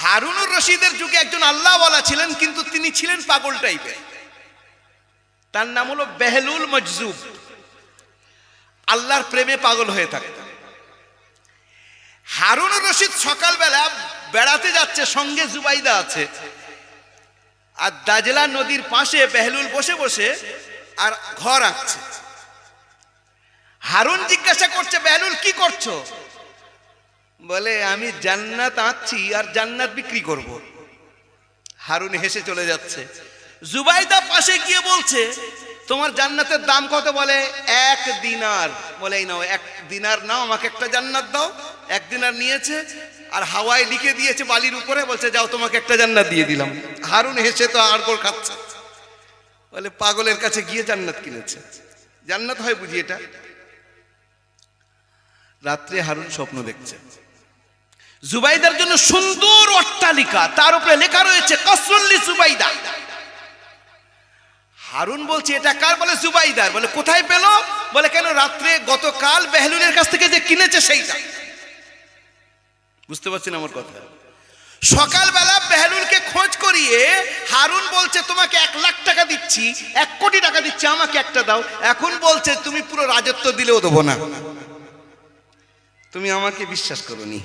হারুনুর রশিদের যুগে একজন আল্লাহওয়ালা ছিলেন, কিন্তু তিনি ছিলেন পাগল টাইপের। তার নাম হলো বেহলুল মজজুব। আল্লাহর প্রেমে পাগল হয়ে থাকতেন। হারুনুর রশিদ সকালবেলা বেড়াতে যাচ্ছে, সঙ্গে জুবাইদা আছে, আর দাজলা নদীর পাশে বেহলুল বসে বসে আর ঘর আঁকছে। হারুন জিজ্ঞাসা করছে, বেহলুল কি করছো? বলে, আমি জান্নাত আঁকছি আর জান্নাত বিক্রি করব। হারুন হেসে চলে যাচ্ছে। জুবাইদা পাশে গিয়ে বলছে, তোমার জান্নাতের দাম কত? বলে 1 দিনার। বলে, এই নাও 1 দিনার নাও, আমাকে একটা জান্নাত দাও। 1 দিনার নিয়েছে আর হাওয়ায় লিখে দিয়েছে বালির উপরে, বলছে যাও তোমাকে একটা জান্নাত দিয়ে দিলাম। হারুন হেসে তো আড়গোড় খাচ্ছে। বলে, পাগলের কাছে গিয়ে জান্নাত কিনেছে। জান্নাত হয় বুঝি এটা? রাত্রে হারুন স্বপ্ন দেখছে, জুবাইদার জন্য সুন্দর অট্টালিকা, তার উপরে লেখা রয়েছে কসরুল্লি জুবাইদা। হারুন বলছে, এটা কার? বলে, জুবাইদার। বলে, কোথায় পেল? বলে, কেন রাত্রে গতকাল বেহলুলের কাছ থেকে যে কিনেছে সেইটা। বুঝতে পারছেন আমার কথা? সকালবেলা বেহলুলকে খোঁজ করিয়ে হারুন বলছে, তোমাকে 1 লাখ টাকা দিচ্ছি, 1 কোটি টাকা দিচ্ছি, আমাকে একটা দাও। এখন বলছে, তুমি পুরো রাজত্ব দিলেও দেবো না, তুমি আমাকে বিশ্বাস করোনি।